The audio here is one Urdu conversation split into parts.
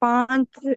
5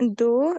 2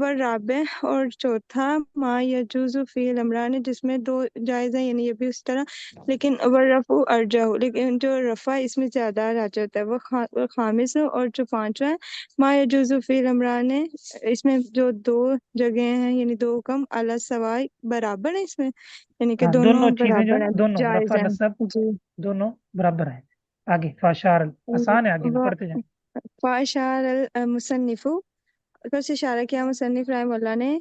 والرابع اور چوتھا ما یجوز فی الامران جس میں دو جائز ہیں، یعنی یہ بھی اس طرح، لیکن والرفع ارجح، لیکن جو رفع اس میں زیادہ راجع ہوتا ہے وہ خامس، اور جو پانچواں ہے ما یجوز فی الامران، اس میں جو دو جگہ ہیں یعنی دو حکم علی سواء برابر ہیں، اس میں یعنی کہ ہاں دونوں دونوں چیزیں جو ہے برابر نا، ہیں، دونوں جائز رفع ہیں نصب جی۔ دونوں برابر ہیں۔ آگے فاشار آسان ہے، آگے بھی وہ پڑھتے جائیں۔ فاشار المصنف، بس اشارہ کیا مصنف رحمہ اللہ نے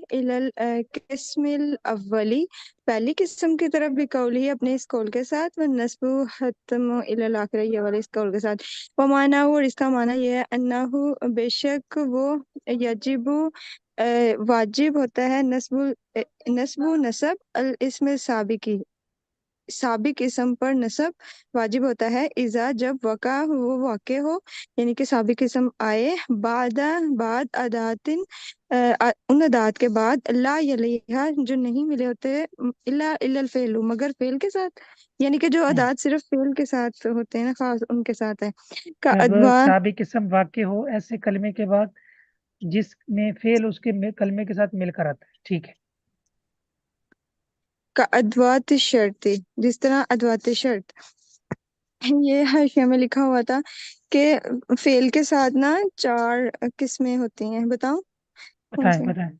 قسم الاولی، پہلی قسم کی طرف بھی قولی اپنے اس قول کے ساتھ، والنسب ختم الی الاخرہ، یہ والے اس قول کے ساتھ، ومعنی، اور اس کا معنی یہ ہے انہ بے شک وہ یجب واجب ہوتا ہے نسب الاسم سابقی، سابق اسم پر نصب واجب ہوتا ہے، اذا جب وقع وہ واقع ہو، یعنی کہ سابق اسم آئے بعد ادات، ان ادات کے بعد لا یلیہا جو نہیں ملے ہوتے الا الفعل مگر فعل کے ساتھ، یعنی کہ جو ادات صرف فعل کے ساتھ ہوتے ہیں نا، خاص ان کے ساتھ ہے، کا جب ادوا سابق اسم واقع ہو ایسے کلمے کے بعد جس میں فعل اس کے کلمے کے ساتھ مل کر آتا ہے، ٹھیک ہے۔ کا ادوات شرط، جس طرح ادوات شرط، یہ حاشیہ میں لکھا ہوا تھا کہ فعل کے ساتھ نا 4 قسمیں ہوتی ہیں، بتاؤں کون بتائیں سی؟ بتائیں۔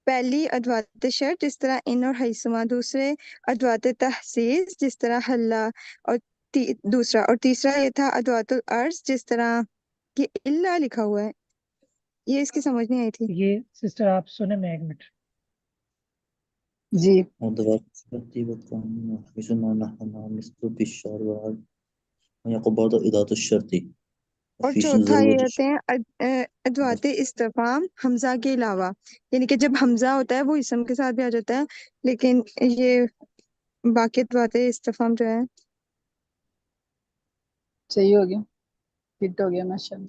پہلی ادوات شرط جس طرح ان اور حیثما، دوسرے ادوات تحسیس جس طرح حلا، اور دوسرا اور تیسرا یہ تھا ادوات العرض جس طرح، یہ اللہ لکھا ہوا ہے، یہ اس کی سمجھ نہیں آئی تھی۔ یہ سسٹر آپ سنیں، میں ایک منٹ۔ جی ادوات الشرط والقانون وحسن نحو مثل بالشعر والعرض ويقبض إداة الشرط اور وفي چوتھا یہ ضرورة ہوتے ہیں ادوات استفہام حمزہ کے علاوہ، یعنی کہ جب حمزہ ہوتا ہے وہ اسم کے ساتھ بھی آ جاتا ہے، لیکن یہ باقی ادوات استفہام جو ہے، صحیح ہو گیا، فٹ ہو گیا ماشاء اللہ۔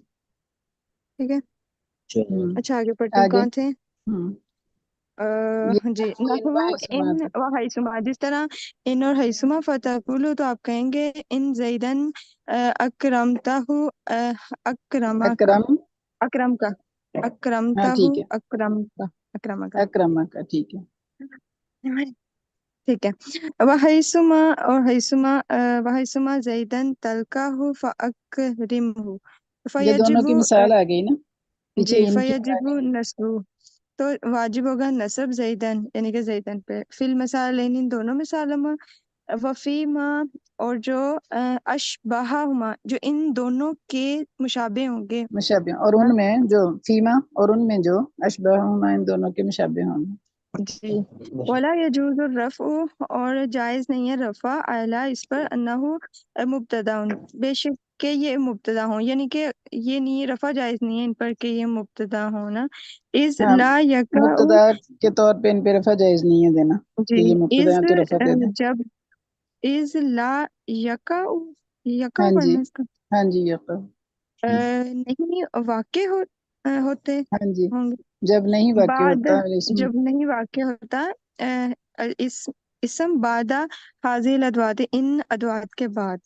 ٹھیک ہے۔ الشرط اچھا آگے پڑھتے ہیں، آگے کہاں تھے؟ یہ جی ان نحو ان واحسمات، و حیثما، جس طرح ان اور حیثما فتقولو تو آپ کہیں گے ان زیدن اکرمتہ اکرمک اکرم، اکرم کا ہاں اکرمتہ ٹھیک ہے، اکرم کا اکرم کا، اکرمہ کا، ٹھیک ہے۔ ٹھیک ہے۔ وحیثما زیدن تلقاہ فاکرمہ، یہ دونوں فیجب، کی مثال آ گئی نا، پیچھے جی ان کی فیجب آ گئی۔ نصب، تو واجب ہوگا نصب زیدن یعنی کہ زیدن پہ، فی المثال ان دونوں مثالوں میں، وفی ما، اور جو اشبہہما جو ان دونوں کے مشابہ ہوں گے، مشابہ، اور ہاں ان میں جو فیما، اور ان میں جو اشبہہما ان دونوں کے مشابہ ہوں گے۔ جی، ولا یجوز الرفع، اور جائز نہیں ہے رفع اعلیٰ اس پر، انہ مبتدا، بے شک کہ یہ مبتدا ہوں، یعنی کہ یہ نہیں، رفع جائز نہیں ہے ان پر کہ یہ مبتدا ہونا، از ہاں، لا یقع، مبتدا کے طور پہ ان پہ رفع جائز نہیں ہے دینا، جی کہ یہ مبتدا از ہے تو رفع دے دیں۔ جب از لا یقع، یقع ہاں جی، پڑھنا اس کا، ہاں جی، یقین، نہیں واقع ہوتے ہاں جی، ہوں جب نہیں گے واقع بعد، ہوتا اسم، جب نہیں واقع ہوتا اس اسم بعد حاضر الادوات، ان ادوات کے بعد،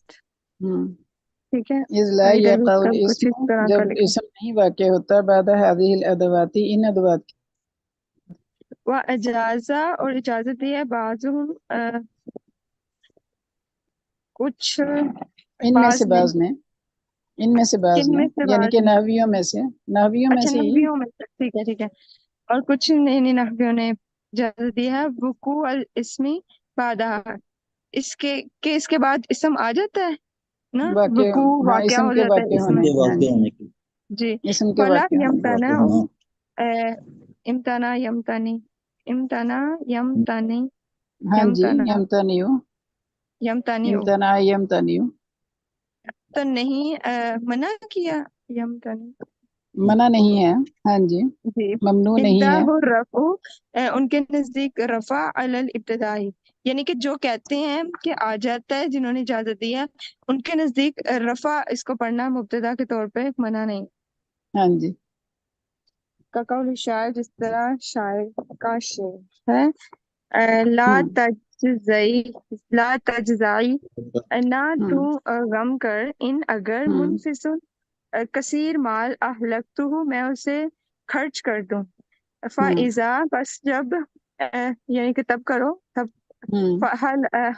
ٹھیک ہے، اذ لا اور ادھر بھی یقع اس کا کچھ اس الاسم، طرح کا جب لکھا، اسم نہیں واقع ہوتا بعد هذه الادوات ان ادوات کی، وہ اجازہ، اور اجازت دی ہے بعضهم کچھ، ان میں سے بعض نے، بعض نے، ان میں سے بعض کن نے، میں سے یعنی بعض کہ نے، نحویوں میں سے، نحویوں میں اچھا سے ہی، نحویوں میں سے، ٹھیک ہے ٹھیک ہے، اور کچھ نہیں نحویوں نے اجازت دی ہے وقوع الاسمی بعدہ، اس کے بعد اسم آ جاتا ہے نا، واقع، وقوع ہاں واقعہ اسم ہو کے جاتا ہے واقع اس اسم میں، ہونے کے کی، ہاں واقع جی، ہونے کی، جی، اسم کے فلا واقع ہونے کی، واقع یمتنع، ہونا، امتنا یمتنی ہاں جی، یمتنع یمتنیو، یمتنی ہو امتناع یمتنیو، تو نہیں منع کیا، یمتنی، منع نہیں ہے، ہاں جی، جی، ممنوع نہیں ہے، انتہا الرفع، ان کے نزدیک رفع علی الابتدائی، یعنی کہ جو کہتے ہیں کہ آ جاتا ہے، جنہوں نے اجازت دی ہے ان کے نزدیک رفع اس کو پڑھنا مبتدا کے طور پہ منع نہیں، ہاں جی، کا قول شاعر جس طرح شاعر کا شعر ہے، لا ہوں تجزئی، لا تجزائی، نہ تو ہوں غم کر، ان اگر ہوں منفسن کثیر مال اہلکتہ میں اسے خرچ کر دوں، فَإِذَا بس جب یعنی کہ تب کرو تب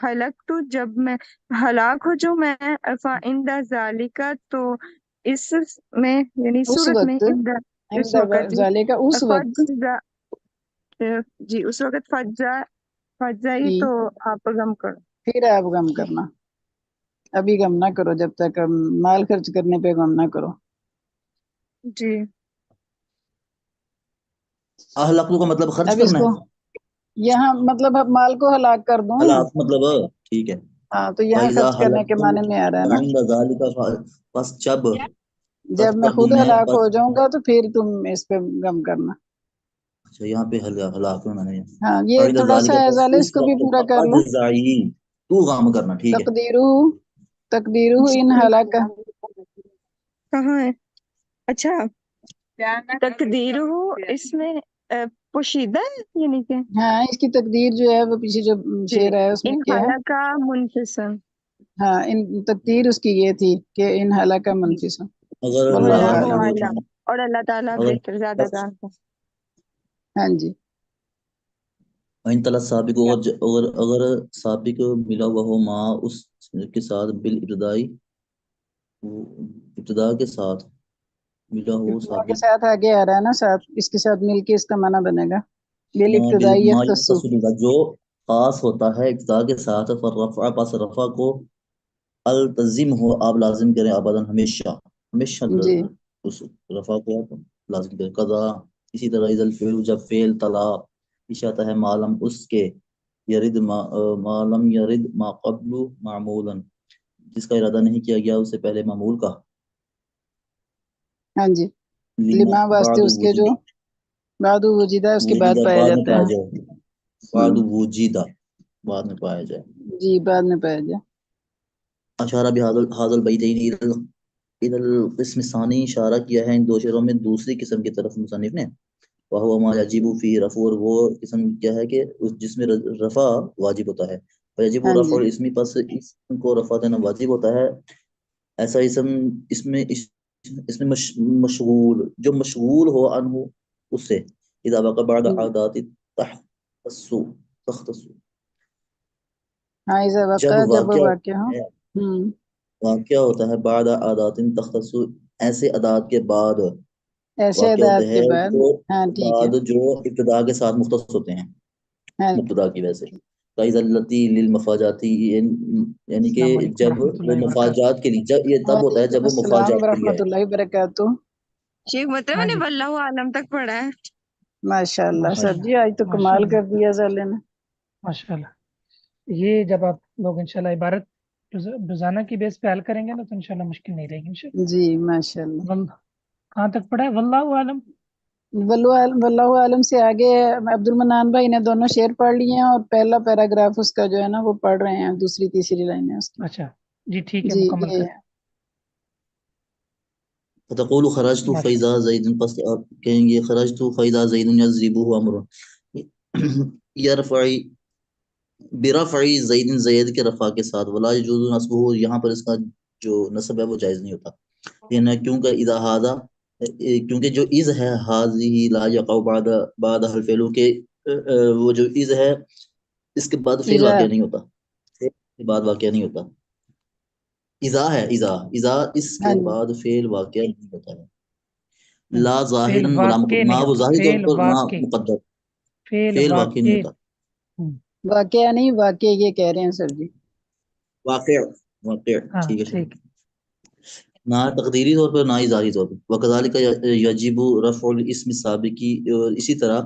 ہلک تو جب میں ہلاک ہو جو میں فَعِندَ ذَلِكَ تو اس میں یعنی اس صورت میں وقت اس وقت جی ذالے کا اس وقت فَجْزَا جی اس وقت فجائی جی تو آپ غم کرو پھر آپ غم کرنا، ابھی غم نہ کرو، جب تک مال خرچ کرنے پہ غم نہ کرو۔ جی اہلکو کا مطلب خرچ اب اس کرنا کو ہے، یہاں مطلب اب مال کو ہلاک کر دوں، ہلاک مطلب ٹھیک ہے۔ ہاں تو یہاں فَإِذَا خرچ کرنے کے معنی میں آ رہا ہے نا، عند ذَلِكَ بس جب جب میں خود تم نے ہلاک ہو جاؤں گا تو پھر تم اس پہ غم کرنا۔ اچھا یہاں پہ ہلاک ہونا نہیں، ہاں یہ فَإِذَا تھوڑا سا ذَلِكَ ہے، اس اس کو بھی وقت پورا کر لو۔ فَأَجْزَعِي تو غم کرنا، ٹھیک ہے۔ تقدیرہ ان ہلاک، کہاں ہے؟ اچھا تقدیر اس میں پوشیدہ ہے یعنی کہ ہاں اس کی تقدیر جو ہے وہ پیچھے جو جی شعر ہے اس میں ان کیا ہے، حلقہ منفسم ہاں ان تقدیر اس کی یہ تھی کہ ان ہلاک منفسم، اگر واللہ واللہ اعلم۔ اعلم اور اللہ تعالیٰ بہتر زیادہ اگر جانتا ہے۔ ہاں جی ان طلع سابق اگر سابق ملا ہوا ہو ماں اس کے ساتھ بالابتدائی، ابتدا کے ساتھ ملا ہو ابتدا کے سابق، ساتھ آگے آ رہا ہے نا، ساتھ اس کے ساتھ مل کے اس کا معنی بنے گا ما بالابتدائی یختصو۔ یختص بہ جو خاص ہوتا ہے ابتدا کے ساتھ، فرفع پس رفع کو التزم ہو آپ لازم کریں ابدا ہمیشہ، ہمیشہ جی اس رفع کو آپ لازم کریں۔ قضا اسی طرح اذا الفعل جب فعل طلا پیش آتا ہے معلم اس کے، یرد معلم یرد ما قبل معمولا جس کا ارادہ نہیں کیا گیا اس سے پہلے معمول کا، ہاں جی، لما لما واسطے بعد اس کے جو وجودہ، بعد وجودہ اس کے بعد وجودہ پایا بعد میں جاتا پایا ہے۔ جائے، بعد وجودہ بعد میں پایا جائے۔ جی بعد میں پایا جائے۔ اشارہ بهذا البیتین الى القسم الثانی، اشارہ کیا ہے ان دو شعروں میں دوسری قسم کی طرف مصنف نے، وهو ما يجب فی رفع، اور وہ قسم کیا ہے کہ جس میں رفع واجب ہوتا ہے، فیجب ہاں رفع جی الاسم، پس اسم کو رفع دینا واجب ہوتا ہے، ایسا اسم اس میں مشغول جو مشغول ہو عنہ اس سے، اذا وقع بعد عادات تختص ہاں اذا جب وقع جب وہ واقع واقع ہو۔ واقعہ ہوتا ہے بعد عادات تختص ایسے عادات کے بعد ایسے واقع ہوتے عداد کے ہیں بعد، جو ہاں ٹھیک ہے، بعد جو ابتدا کے ساتھ مختص ہوتے ہیں، ہاں مبتدا کی وجہ سے، قیظ التی للمفاجاتی، یعنی کہ السلام علیکم جب ورحمۃ وہ اللہ وبرکاتہ۔ مفاجات کے لیے، جب یہ تب ہوتا ہے وعلیکم جب وہ السلام مفاجات کے لیے ورحمۃ آئے۔ اللہ وبرکاتہ۔ شیخ مطلب ہاں میں نے جی واللہ عالم تک پڑھا ہے۔ ماشاء اللہ ماشاء سر اللہ جی آج تو ماشاء کمال اللہ کر دیا زالے نے۔ ماشاء اللہ۔ یہ جب آپ لوگ انشاءاللہ عبارت روزانہ کی بیس پہ حل کریں گے نا تو انشاءاللہ مشکل نہیں رہے گی انشاءاللہ۔ جی ماشاء اللہ۔ کہاں تک پڑھا ہے؟ واللہ عالم۔ واللہ عالم سے آگے عبد المنان بھائی نے دونوں شعر پڑھ لیے ہیں، اور پہلا پیراگراف اس کا جو ہے نا وہ پڑھ رہے ہیں، دوسری تیسری لائن ہے اس کی۔ اچھا جی ٹھیک ہے، جی مکمل یہ کر۔ فتقول خرجت ماشاء فاذا زید، پس آپ کہیں گے خرجت فاذا زید یضربه امر، یرفع برفع زید، زید کے رفع کے ساتھ، ولا يجوز نصبه، یہاں پر اس کا جو نصب ہے وہ جائز نہیں ہوتا، یعنی کیونکہ اذا هذا، کیونکہ جو از ہے هذه لا يقع بعد الفعل، کہ وہ جو از ہے اس کے بعد فعل اذا واقع نہیں ہوتا، فعل کے بعد واقع نہیں ہوتا، اذا ہے، اذا اس ہاں کے جی بعد فعل واقع نہیں ہوتا ہے، لا فعل ظاہرا ولا واقع نہ نہیں وہ ہوتا، ظاہری طور فعل پر نہ واقع، مقدر، فعل فعل واقع نہیں واقع۔ ہوتا، واقعہ نہیں واقع یہ کہہ رہے ہیں سر جی۔ واقع واقع ہاں ٹھیک ہے ٹھیک۔ نہ تقدیری طور پر نہ ہی ظاہری طور پر، وکذالک یجب رفع الاسم السابق، اور اسی طرح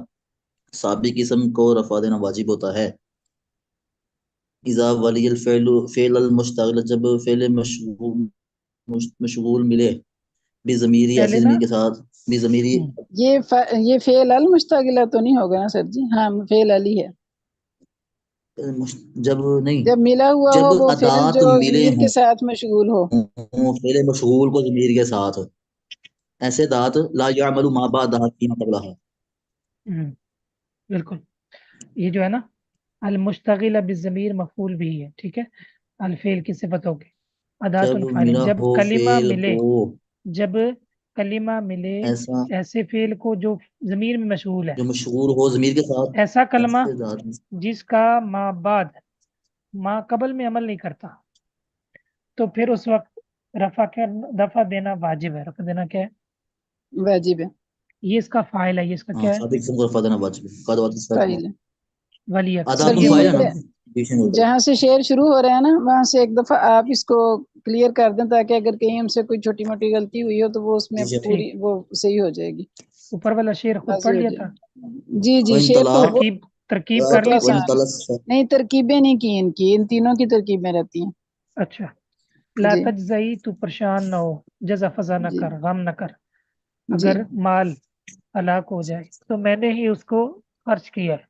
سابق اسم کو رفع دینا واجب ہوتا ہے، اذا ولی الفعل فعل المشتغل، جب فعل مشغول ملے، بضمیر یا پہلے ایسے نا ضمیر کے ساتھ، بضمیر یہ فعل المشتغلہ تو نہیں ہوگا نا سر جی؟ ہاں فعل علی ہے، جب نہیں، جب ملا ہوا ہو جب وہ فعل ادات جو ملے ضمیر کے ہوں، ساتھ مشغول ہو۔ فعل مشغول کو ضمیر کے ساتھ، ایسے دات لا یعمل ما بعدها فيما قبلها، بالکل۔ یہ جو ہے نا المشتغل بالضمیر مفعول بھی ہے، ٹھیک ہے، الفعل کی صفت ہوگی ادات جب الفاعل، ملا جب ہو کلمہ فعل ملے، ہو، جب کلمہ ملے ایسا ایسے فعل کو جو ضمیر میں مشغول ہے، جو مشغول ہو ضمیر کے ساتھ، ایسا کلمہ ایسے ذات میں جس کا ما بعد ما قبل میں عمل نہیں کرتا، تو پھر اس وقت رفع دینا واجب ہے۔ رفع دینا کیا ہے؟ واجب ہے، یہ اس کا فاعل ہے، یہ اس کا کیا ہے؟ سابق اسم کو رفع دینا واجب ہے، قد وقت سے فاعل ہے۔ ولی آداب سر فاعل ہے نا یہ بیچ میں ہوتا ہے۔ جہاں سے شعر شروع ہو رہا ہے نا وہاں سے ایک دفعہ آپ اس کو کلیئر کر دیں تاکہ اگر کہیں ہم سے کوئی چھوٹی موٹی غلطی ہوئی ہو تو وہ اس میں جی جی پوری وہ صحیح ہو جائے گی، اوپر والا شعر خود واضح پڑھ ہو لیا جائے تھا، گی۔ جی جی وَإِن شعر تو طلاق ترکیب کر لی بس تھی؟ وَإِن ہاں، طلق نہیں ترکیبیں نہیں کی ان کی، ان تینوں کی ترکیبیں رہتی ہیں۔ اچھا، لا جی تجزئی، تو پریشان نہ ہو، جزا فضا نہ جی کر، غم نہ کر، جی اگر مال ہلاک ہو جائے تو میں نے ہی اس کو خرچ کیا ہے،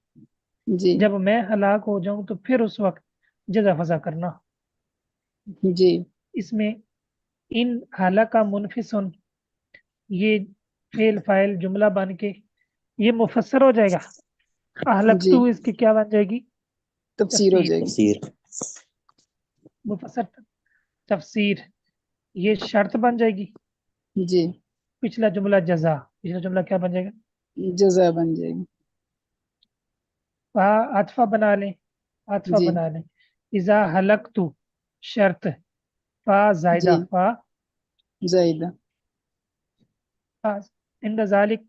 جی جب میں ہلاک ہو جاؤں تو پھر اس وقت جزا فضا کرنا۔ جی اس میں ان ہلاکا منفسن، یہ فعل فاعل جملہ بن کے یہ مفسر ہو جائے گا، جی اہلکتو اس کی کیا بن جائے گی؟ تفسیر ہو تفسیر۔ جائے گی۔ تفسیر مفسر تفسیر، یہ شرط بن جائے گی۔ جی پچھلا جملہ جزا، پچھلا جملہ کیا بن جائے گا؟ جزا بن جائے گی۔ عطفہ بنا لیں، عطفہ جی بنا لیں، اذا ہلکتو شرط، فا زائدہ، جی فا زائدہ، عند ذالک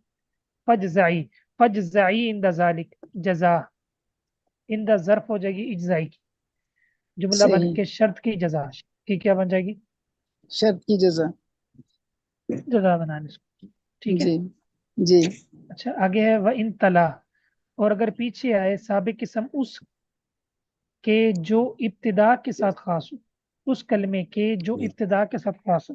فجزعی، فجزعی عند ذالک جزا، عند ظرف ہو جائے گی اجزائی کی، جملہ بن صحیح، کے شرط کی جزا کی کیا بن جائے گی؟ شرط کی جزا۔ جزا بنا لیں اس کو، ٹھیک ہے۔ جی جی اچھا آگے ہے وہ ان تلا، اور اگر پیچھے آئے سابق اسم اس کے جو ابتدا کے ساتھ خاص ہو، اس کلمے کے جو ابتدا کے ساتھ خاص ہو،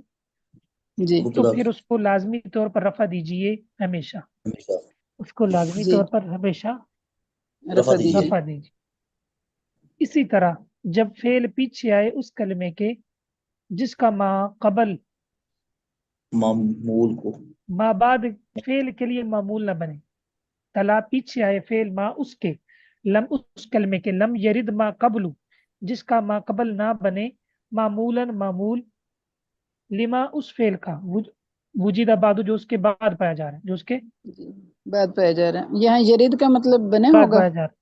جی تو مبتدا پھر اس کو لازمی طور پر رفع دیجئے ہمیشہ، ہمیشہ اس کو لازمی جی طور پر ہمیشہ رفع دیجیے۔ دیجیے۔ رفع دیجئے۔ اسی طرح جب فعل پیچھے آئے اس کلمے کے جس کا ما قبل معمول کو ما بعد فعل کے لیے معمول نہ بنے، تلا پیچھے آئے فعل ما اس کے، لم اس کلمے کے، لم یرد ما قبل جس کا ما قبل نہ بنے، معمولاً معمول، لما اس فعل کا، وجیدہ بعد جو اس کے بعد پایا جا رہا ہے، جو اس کے جی بعد پایا جا رہا ہے، یہاں یرید کا مطلب بنے بعد ہوگا۔ پایا جا رہا ہے،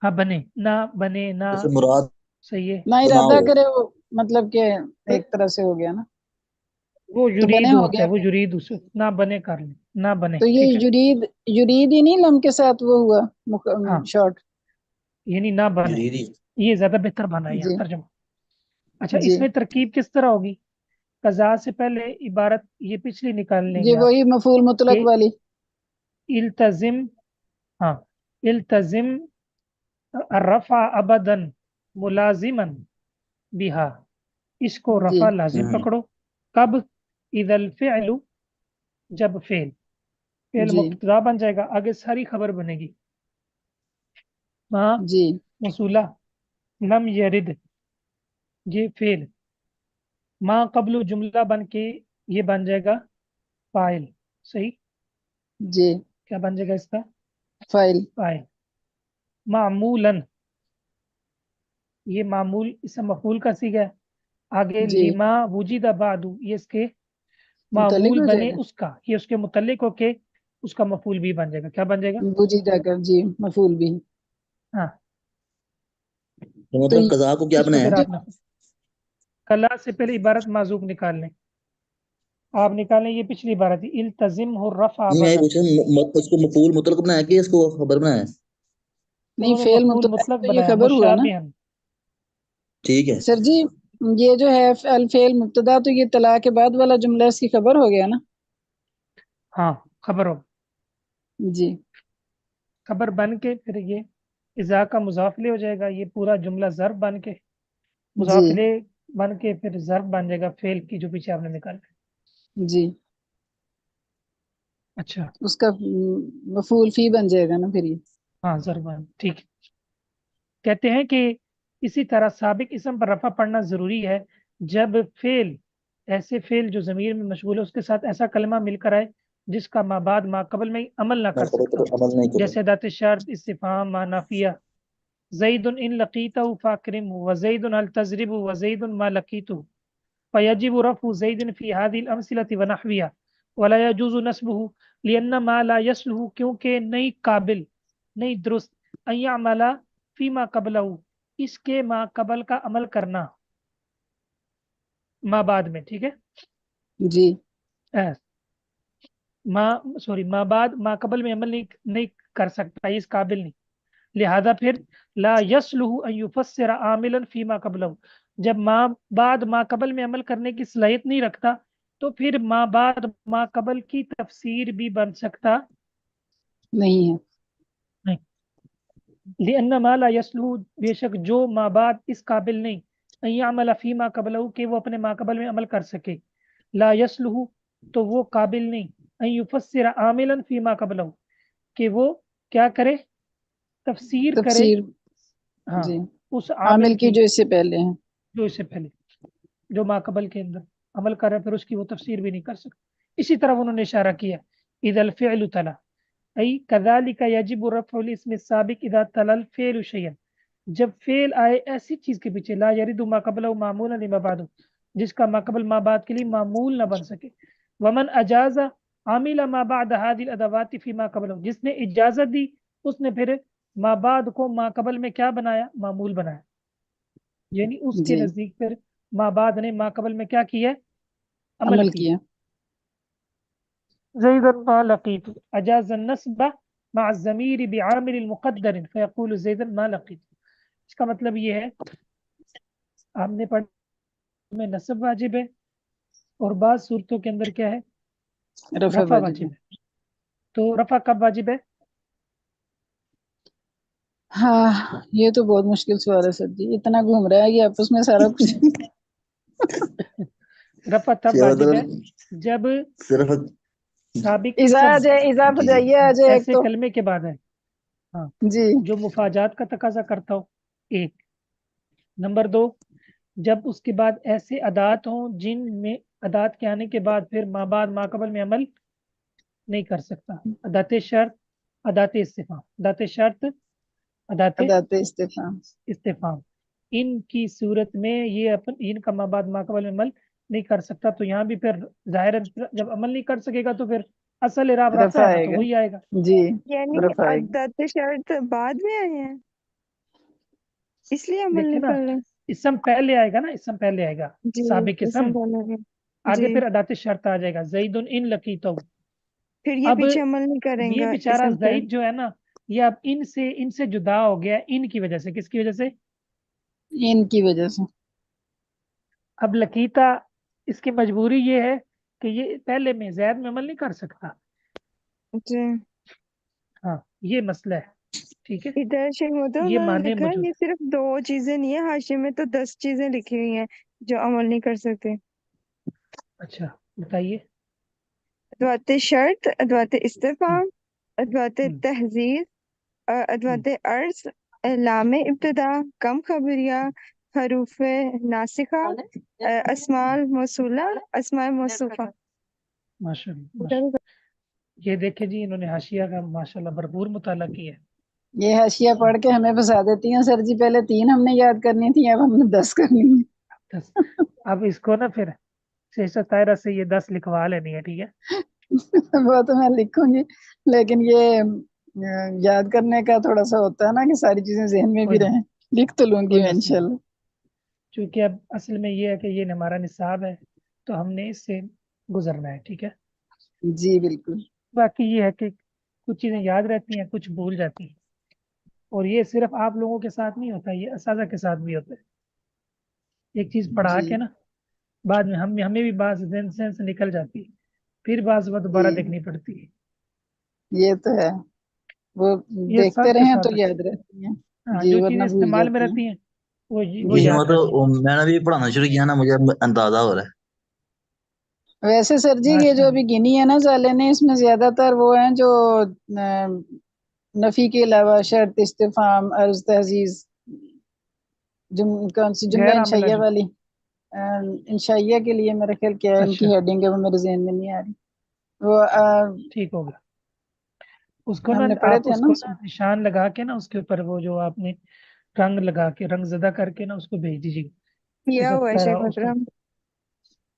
ہاں بنے نہ بنے نہ، جیسے مراد صحیح ہے، نہ نہ ارادہ ہو، کرے وہ مطلب کہ ایک طرح سے ہو گیا نا، وہ تو بنے یرید ہو ہوتا گیا ہے، وہ یرید اس نہ بنے کر لیں، نہ بنے، تو یہ ٹھیک ہے، یرید ہی نہیں لم کے ساتھ وہ ہوا ہاں شارٹ۔ یعنی نہ بنے، یریدی یہ زیادہ بہتر بنا ہے یہاں جی ترجمہ۔ اچھا جی اس میں ترکیب کس طرح ہوگی؟ قضاء سے پہلے عبارت یہ پچھلی نکال لیں جی گے آپ وہی مفعول مطلق کہ والی۔ التزم، ہاں التزم الرفع ابدا ملازما بہا، اس کو جی رفع لازم پکڑو، کب؟ اذا الفعل، جب فعل جی مبتدا بن جائے گا، آگے ساری خبر بنے گی، ہاں جی موصولہ، لم یرد یہ فعل، ما قبل جملہ بن کے یہ بن جائے گا فاعل، صحیح، جی کیا بن جائے گا اس کا؟ فائل۔ فاعل، معمولاً، یہ معمول اسم مفعول کا صیغہ ہے، آگے جی لما وجد بعد یہ اس کے متعلق معمول ہو جائے بنے، گا اس کا یہ اس کے متعلق ہو کے اس کا مفعول بھی بن جائے گا، کیا بن جائے گا؟ بوجیدہ کر، جی مفعول بھی۔ ہاں تو تو مطلب قضا کو کیا اس کو بنایا پھر جو آپ نے کلا سے پہلے عبارت معذوب نکال لیں، آپ نکالیں یہ پچھلی عبارت تھی، التزم الرفع نہیں میں ابدا، پوچھا اس کو مفعول مطلق بنایا کہ اس کو خبر بنایا؟ نہیں انہوں نے فعل مفعول مطلق مطلق تو یہ بنایا، خبر ہوا نا مشابہن، ٹھیک ہے سر جی، یہ جو ہے الفعل مبتدا تو یہ طلاق کے بعد والا جملہ اس کی خبر ہو گیا نا۔ ہاں خبر ہو، جی خبر بن کے پھر یہ اذا کا مضاف الیہ ہو جائے گا، یہ پورا جملہ ضرب بن کے جی مضاف الیہ بن کے پھر ضرب بن جائے گا فعل کی جو پیچھے آپ نے نکالا۔ جی اچھا اس کا مفعول فی بن جائے گا نا پھر یہ۔ ہاں ضرب بن، ٹھیک ہے۔ کہتے ہیں کہ اسی طرح سابق اسم پر رفع پڑھنا ضروری ہے جب فعل، ایسے فعل جو ضمیر میں مشغول ہے اس کے ساتھ ایسا کلمہ مل کر آئے جس کا ما بعد ما قبل میں عمل نہ میں کر خبر سکتا پر ہو، عمل نہیں کروں۔ جیسے ذات شرط، استفہام، ما نافیہ، زید ان لقیتہ فاکرمہ، وزید هل تضرب وزید ما لقیتہ، فيجب رفع زيد في هذه الأمثلة ونحوها ولا يجوز نسبه لأن ما لا يصلح کیونکہ نہیں قابل نہیں درست ان يعمل فيما قبله اس کے ما قبل کا عمل کرنا ما بعد میں ٹھیک ہے جی ما بعد ما قبل میں عمل نہیں کر سکتا اس قابل نہیں لہذا پھر لا يصلح ان يفسر عاملا فيما قبله جب ما بعد ما قبل میں عمل کرنے کی صلاحیت نہیں رکھتا تو پھر ما بعد ما قبل کی تفسیر بھی بن سکتا نہیں ہے. لأن ما لا يصلح بے شک جو ما بعد اس قابل نہیں ان يعمل فيما قبله کہ وہ اپنے ما قبل میں عمل کر سکے لا يصلح تو وہ قابل نہیں ان يفسر عاملا فيما قبله کہ وہ کیا کرے تفسیر کرے تفسیر ہاں جی اس عامل عامل کی جو اس سے پہلے ہیں. جو اس سے پہلے جو ما قبل کے اندر عمل کر رہا ہے پھر اس کی وہ تفسیر بھی نہیں کر سکتا. اسی طرح انہوں نے اشارہ کیا اذا الفعل تلا ای كذلك يجب رفع الاسم السابق اذا تلا الفعل شيئا جب فعل آئے ایسی چیز کے پیچھے لا يرد ما قبله معمولا لما بعده جس کا ما قبل ما بعد کے لیے معمول نہ بن سکے ومن اجاز عامل ما بعد هذه الادوات فيما قبله جس نے اجازت دی اس نے پھر ما بعد کو ما قبل میں کیا بنایا معمول بنایا یعنی اس کے جی نزدیک پھر ما بعد نے ما قبل میں کیا کیا عمل کیا. زيدا ما لقيت اجاز النسب مع الضمير بعامل المقدر فيقول زيدا ما لقيت اس کا مطلب یہ ہے ہم نے پڑھا میں نصب واجب ہے اور بعض صورتوں کے اندر کیا ہے رفع رفع واجب واجب ہے. ہے تو رفع کب واجب ہے ہاں یہ تو بہت مشکل سوال ہے سر جی, اتنا گھوم رہا ہے کہ آپس میں سارا کچھ. رفع تب کیا واجب ہے مطلب جب صرف سابق ایزا اسم آ جائے, ایزا جی فجائیہ آ جائے ایک ایسے تو. کلمے کے بعد ہے ہاں جی جو مفاجات کا تقاضا کرتا ہو ایک نمبر دو جب اس کے بعد ایسے ادات ہوں جن میں ادات کے آنے کے بعد پھر ما بعد ما قبل میں عمل نہیں کر سکتا ادات شرط ادات استفہام ادات شرط ادات ادات استفہام. استفہام ان کی صورت میں یہ ان کا ما بعد ما قبل میں عمل نہیں کر سکتا تو یہاں بھی پھر ظاہر جب عمل نہیں کر سکے گا تو پھر اصل اعراب رفع رفع ہے نا آئے تو گا. وہی آئے گا جی یعنی رفع آئے گا. عدت شرط بعد میں آئے ہیں اس لیے عمل دیکھیں نہیں نا کر رہے. اسم پہلے آئے گا نا اسم پہلے آئے گا جی سابق اسم اسم پہلے ہے. آگے جی پھر ادات شرط آ جائے گا زید ان لقیتہ پھر یہ اب پیچھے عمل نہیں کریں یہ گا بیچارہ اسم پہ. زید جو ہے نا یہ اب ان سے جدا ہو گیا ان کی وجہ سے کس کی وجہ سے ان کی وجہ سے. اب لقیتا اس کی مجبوری یہ ہے کہ یہ پہلے میں زید میں عمل نہیں کر سکتا جی ہاں یہ مسئلہ ہے ٹھیک ہے ادھر شیخ محترم یہ انہوں نے معنی لکھا ہے موجود یہ صرف 2 چیزیں نہیں ہے, حاشیے میں تو 10 چیزیں لکھی ہوئی ہیں جو عمل نہیں کر سکتے. اچھا بتائیے ادوات شرط, ادوات ہم، استفہام, ادوات ہم، تحذیر, ہم، ادوات عرض, لام ابتدا, کم خبریہ, حروف ناسخہ, اسماء موصولہ, اسماء موصوفہ. ماشاء اللہ یہ دیکھیں جی انہوں نے حاشیہ کا ماشاءاللہ بھرپور مطالعہ کیا ہے یہ حاشیہ پڑھ کے ہمیں پھنسا دیتی ہیں سر جی, پہلے 3 ہم نے یاد کرنی تھی, اب ہم نے 10 کرنی ہے. دس اب اس کو نا پھر شیشہ طاہرہ سے یہ 10 لکھوا لینی ہے ٹھیک ہے وہ تو میں لکھوں گی, لیکن یہ یاد کرنے کا تھوڑا سا ہوتا ہے نا کہ ساری چیزیں ذہن میں بھی کوئی نہیں رہیں. لکھ تو لوں گی کوئی میں مسئلہ نہیں انشاءاللہ. چونکہ اب اصل میں یہ ہے کہ یہ ہمارا نصاب ہے تو ہم نے اس سے گزرنا ہے ٹھیک ہے جی بالکل. باقی یہ ہے کہ کچھ چیزیں یاد رہتی ہیں کچھ بھول جاتی ہیں اور یہ صرف آپ لوگوں کے ساتھ نہیں ہوتا یہ اساتذہ کے ساتھ بھی ہوتا ہے ایک چیز پڑھا جی کے نا بعد میں ہمیں بھی بعض ذہن سے نکل جاتی ہے پھر بعض وہ دوبارہ جی دیکھنی پڑتی ہے یہ تو ہے, وہ یہ دیکھتے سب کے رہیں ساتھ تو یاد رہتی ہیں. ہاں جی جو چیزیں ورنہ بھول استعمال میں جاتی ہیں. رہتی ہیں وہ جی یاد رہتی ہیں مطلب میں نے بھی پڑھانا شروع کیا نا مجھے اندازہ ہو رہا ہے ویسے سر جی یہ ماشاء جو اللہ ابھی گنی ہے نا سالے نے, اس میں زیادہ تر وہ ہیں جو نفی کے علاوہ شرط, استفہام, عرض, تعزیز, کون سی جملہ غیر عاملہ انشائیہ جو والی, انشائیہ کے لیے میرا خیال کیا ہے ان اچھا کی ہیڈنگ ہے, وہ میرے ذہن میں نہیں آ رہی. وہ ٹھیک ہوگا اس کو نا ہم نے پڑھے آپ تھے اس نا. کو نا نشان لگا کے نا اس کے اوپر وہ جو آپ نے رنگ لگا کے رنگ زدہ کر کے نا اس کو بھیج دیجیے کیا جیسا ہوا ہے پہرا شیخ اس کو محترم.